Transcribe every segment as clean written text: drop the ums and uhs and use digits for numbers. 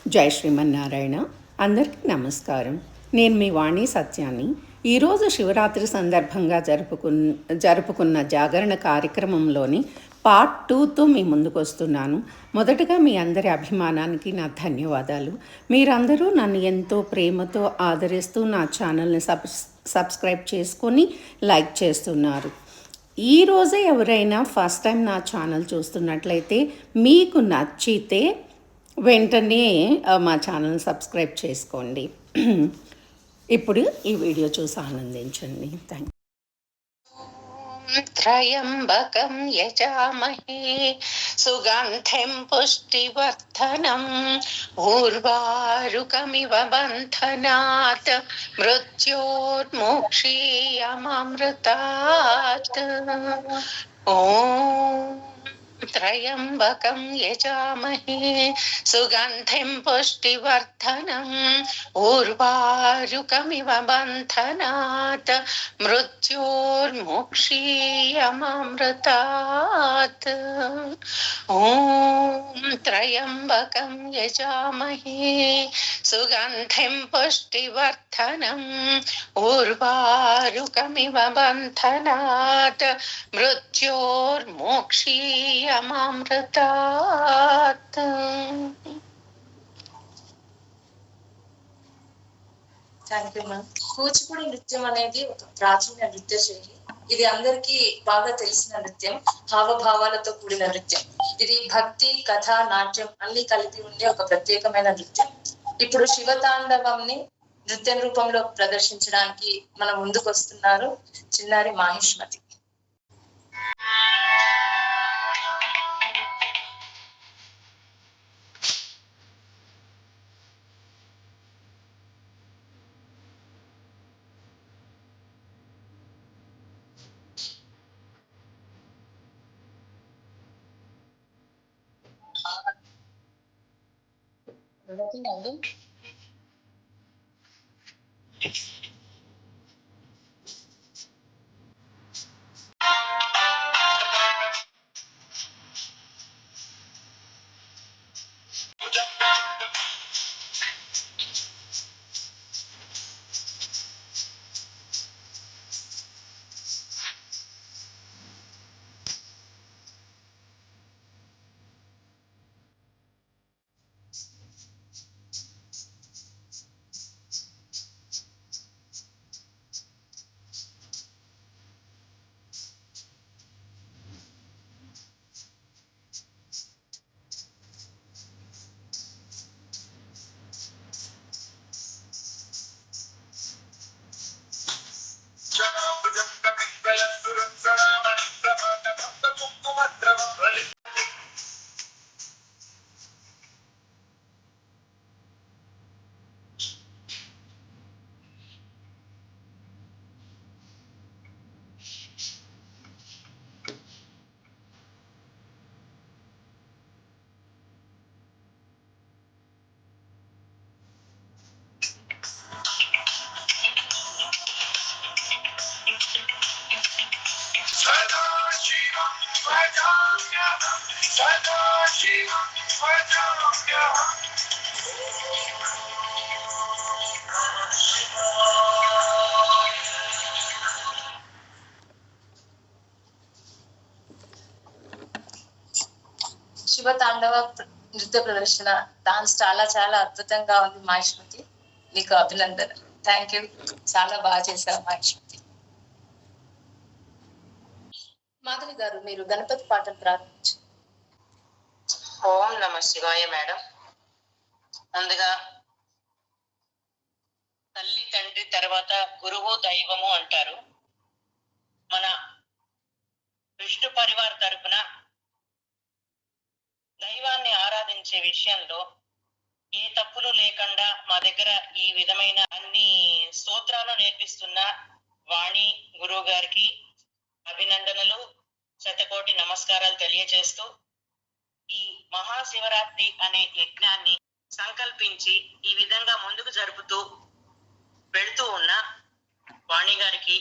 జై శ్రీమన్నారాయణ. అందరికీ నమస్కారం. నేను మీ వాణి సత్యాన్ని. ఈరోజు శివరాత్రి సందర్భంగా జరుపుకున్న జాగరణ కార్యక్రమంలోని పార్ట్ 2తో మీ ముందుకు వస్తున్నాను. మొదటగా మీ అందరి అభిమానానికి నా ధన్యవాదాలు. మీరందరూ నన్ను ఎంతో ప్రేమతో ఆదరిస్తూ నా ఛానల్ని సబ్స్క్రైబ్ చేసుకొని లైక్ చేస్తున్నారు. ఈరోజే ఎవరైనా ఫస్ట్ టైం నా ఛానల్ చూస్తున్నట్లయితే మీకు నచ్చితే వెంటనే మా ఛానల్ సబ్స్క్రైబ్ చేసుకోండి. ఇప్పుడు ఈ వీడియో చూసి ఆనందించండి. థ్యాంక్ త్రయంబకం యజామహే సుగంధిం పుష్టివర్ధనం ఊర్వారుకమివ బంధనాత్ మృత్యోర్ముక్షీయమమృతాత్. ఓం త్రయంబకం యజామహే సుగంధిం పుష్టివర్ధనం ఊర్వారుకమివ బంధనాత్ మృత్యోర్ముక్షీయమమృతాత్. ఓం త్రయంబకం యజామహే సుగంధిం పుష్టివర్ధనం ఊర్వారుకమివ బంధనాత్ మృత్యోర్ముక్షీయమమృతాత్. Thank you ma'am. కూచిపూడి నృత్యం అనేది ఒక ప్రాచీన నృత్య శైలి. ఇది అందరికీ బాగా తెలిసిన నృత్యం, హావభావాలతో కూడిన నృత్యం. ఇది భక్తి, కథ, నాట్యం అన్ని కలిపి ఉండే ఒక ప్రత్యేకమైన నృత్యం. ఇప్పుడు శివతాండవంని నృత్య రూపంలో ప్రదర్శించడానికి మన ముందుకు వస్తున్నారు చిన్నారి మాహిష్మతి. శివతాండవ నృత్య ప్రదర్శన డాన్స్ చాలా చాలా అద్భుతంగా ఉంది మాహిష్మతి. నీకు అభినందనలు. Thank you. చాలా బాగా చేశారు మాహిష్మతి. మాధవి గారు, మీరు గణపతి పాటలు ప్రారంభించారు. ఓం నమ శివాయ. మేడం, ముందుగా తల్లి తండ్రి తర్వాత గురువు దైవము అంటారు. మన విష్ణు పరివార్ తరపున దైవాన్ని ఆరాధించే విషయంలో ఏ తప్పులు లేకుండా మా దగ్గర ఈ విధమైన అన్ని స్తోత్రాలు నేర్పిస్తున్న వాణి గురువు గారికి అభినందనలు, శతకోటి నమస్కారాలు తెలియజేస్తూ ఈ మహాశివరాత్రి అనే యజ్ఞాన్ని సంకల్పించి ఈ విధంగా ముందుకు జరుపుతూ వెళుతూ ఉన్న వాణి గారికి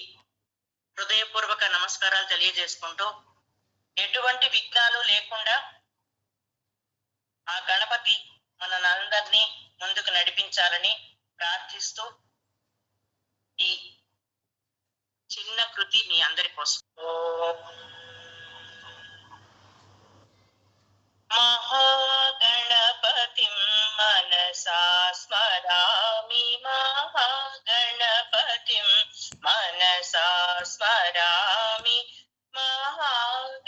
హృదయపూర్వక నమస్కారాలు తెలియజేసుకుంటూ ఎటువంటి విఘ్నాలు లేకుండా ఆ గణపతి మనందరినీ ముందుకు నడిపించాలని ప్రార్థిస్తూ ఈ చిన్న కృతి మీ అందరి కోసం. మహాగణపతిం మనసా స్మరామి, మహాగణపతిం మనసా స్మరామి, మహాగణపతిం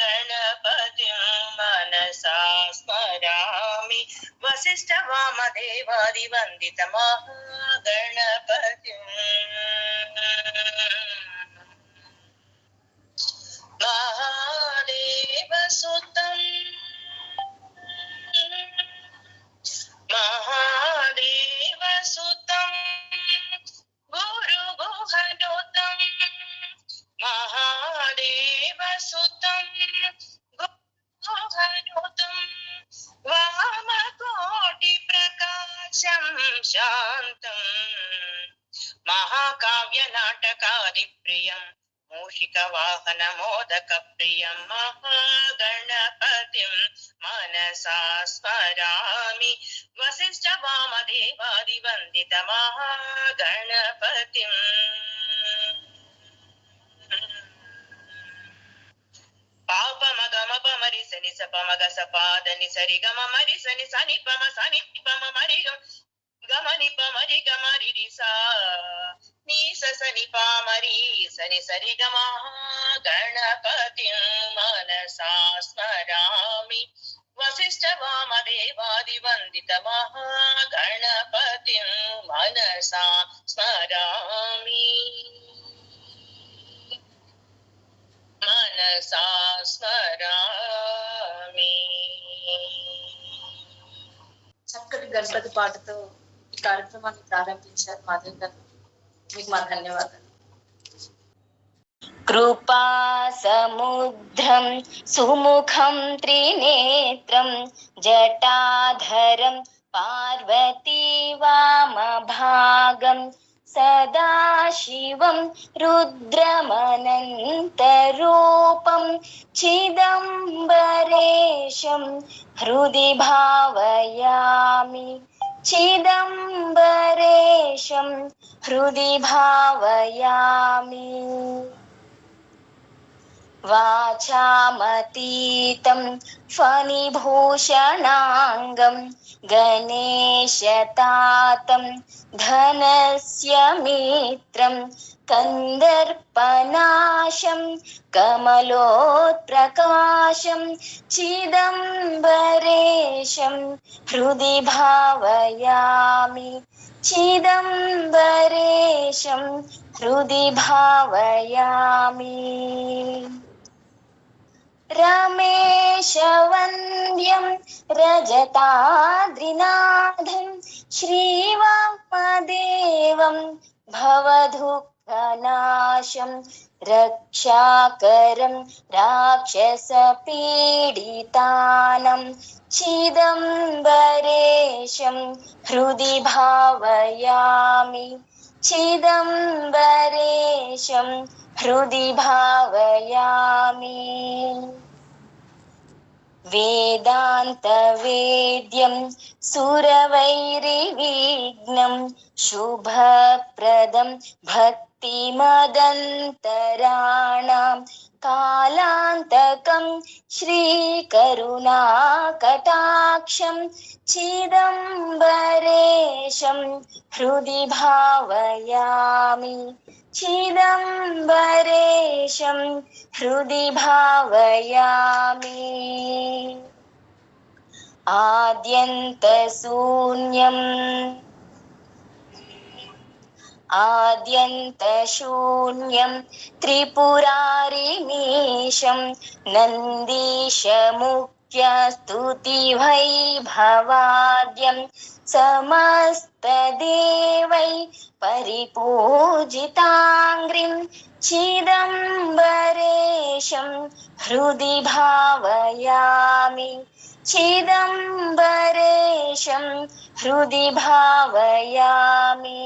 మనసా స్మరామి, వసిష్ఠ వామదేవాది వందిత మహాగణపతిం, మహాదేవ సుతం మహాదేవ సుతం గురు గుహనుతం, మహాదేవ సుతం గుహనుతం, వామకోటి ప్రకాశం శాంతం, మహాకావ్య నాటకాది ప్రియం మూషిక వాహన మోదక ప్రియం, మహాగణపతిం మనసా స్మరామి, వసిష్ఠ వామదేవాది వందిత మహాగణపతిం, పాప మగ మప మరి సని సప మగ సపాదని సరి గమ మరి సని సని పమ మరి గమని పమరి గమరి రిసా నీ సని పామరి సని సరి గమ గణపతిం మనసా స్మరామి, వసిష్ఠ వామదేవాది వందిత మహాగణపతిం మనసా స్మరామి, మనసా స్మరామి. చక్కటి గణపతి పాటతో ఈ కార్యక్రమాన్ని ప్రారంభించారు మాధవ్ గారు. మీకు మా ధన్యవాదాలు. కృపా సముద్రం సుముఖం త్రినేత్రం జటాధరం పార్వతీ వామభాగం సదాశివం రుద్రమనంతరూపం చిదంబరేశం హృది భావయామి, చిదంబరేశం హృది భావయామి. వాచామతీతం ఫణిభూషణాంగం గణేశతాతం ధనస్య మిత్రం కందర్పనాశం కమలోత్ప్రకాశం చిదంబరేశం హృది భావయామి, చిదంబరేశం హృది భావయామి. రమేశవంద్యం రజతాద్రినాథం శ్రీవామదేవం భవదుఃఖనాశం రక్షాకరం రాక్షసపీడితానం చిదంబరేశం హృది భావయామి, చిదంబరేశం హృది భావయామి. వేదాంత వేద్యం సురవైరివిఘ్నం శుభప్రదం భక్తిమదంతరాణాం కాలాంతకం శ్రీకరుణాకటాక్షం చిదంబరేశం హృది భావయామి, చిదంబరేశం హృది భావయామి. ఆద్యంతశూన్యం ఆద్యంతశూన్యం త్రిపురారిమీశం నందీశముఖ్యస్తుతివైభవాద్యం సమస్తదేవై పరిపూజితాంగ్రిం చిదంబరేశం హృది భావయామి, చిదంబరేశం హృది భావయామి.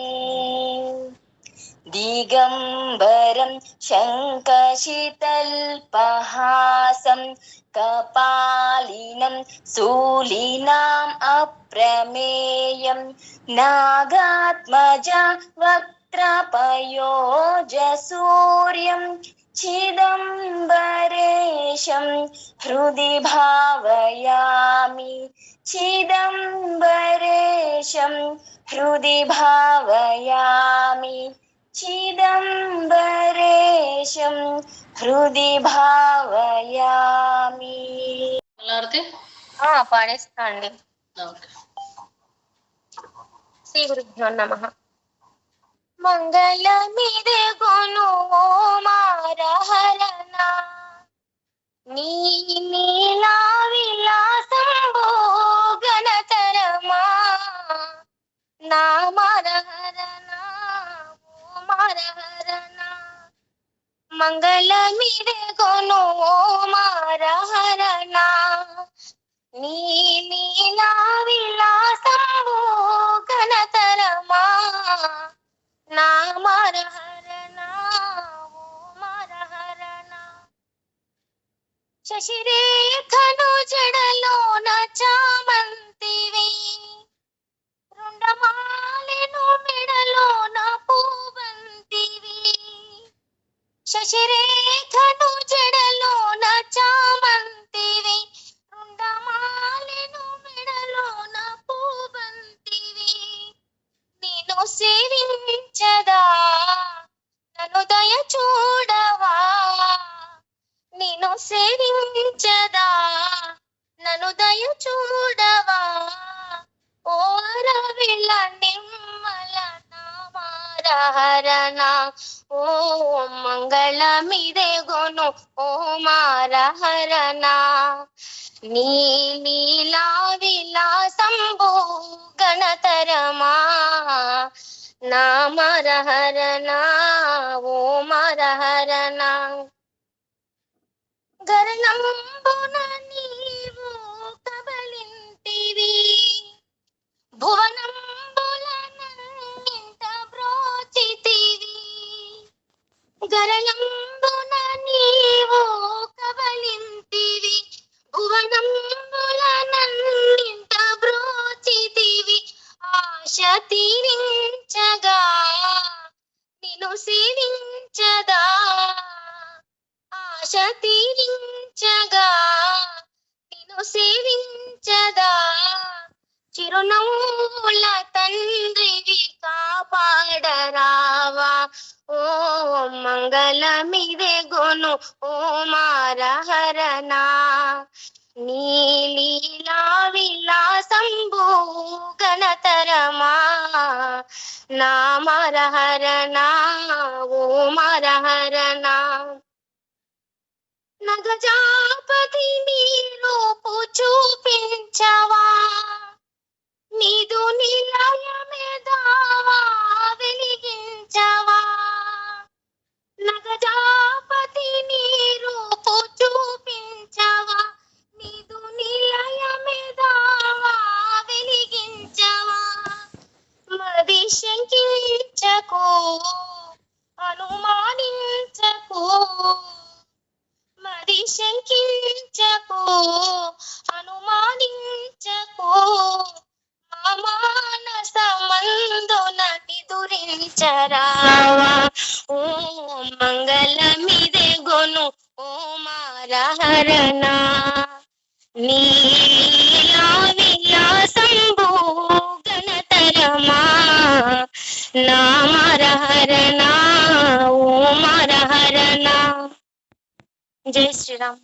दिगम्बरं शङ्खशितल्पहासं कपालिनं शूलिनाम् अप्रमेयं नागात्मजा वक्त्रपयोजसूर्यं चिदम्बरेशं हृदि भावयामि चिदम्बरेशं हृदि भावयामि चिदम्बरेशं हृदि भावयामि. పాడేస్తా అండి. శ్రీ గురుభ్యో నమః. మంగళమిదే గొను ఓ మారహరణ నీ నీలా విలాసంబో గణతరమా నా మారహరణ ఓ మారహరణ. మంగళమిదే గొను ఓ మారహరణ నీ నీలా విలాసంబో గణతరమా నా మారహరణ ఓ మారహరణ. శశిరేఖను జడలోన చామంతివి రుండమాలెను మెడలోన పూవంతివి. శశిరేఖను జడలోన చామంతివి రుండమాలెను మెడలోన పూవంతివి. నిన్ను సేవించదా నన్ను దయ చూడవా నిన్ను సేవించదా నన్ను దయ చూడవా ఓ రవిల నిమ్మల నామారహరణ ఓ మంగళమిదే గొను ఓ మారహరణ నీ లీలా విలాసంబో గణతరమా నా మారహరణ ఓ మారహరణ. గరణంబున నీవు కబలింటివి భువనంబులనంత బ్రోచితివి. గరణంబున నీవు కబలింటివి భువనంబులనంత బ్రోచితివి. ఆశ తీరించగా నిన్ను సేవించదా ఆశ తీరించగా నిన్ను సేవించదా చిరునవ్వుల తండ్రివి కాపాడరావా ఓ మంగళమిదే గొను ఓ మారహరణ నీ లీలా విలాసంబో గణతరమా నా మారహరణ ఓ మారహరణ. నగజాపతి నీ రూపు చూపించవా నీదు నిలయమే దావా వెలిగించవా. నగజాపతి నీ రూపు చూపించవా నీదు నిలయమే దావా వెలిగించవా. మది శంకించకు అనుమానించకు మది శంకించకు అనుమానించకు మా మానస మందున నిదురించరావా ఓ మంగళమిదే గొను ఓ మారహరణ నీ లీలా విలాసంబో గణతరమా నా మారహరణ ఓ మారహరణ. జై శ్రీరామ్.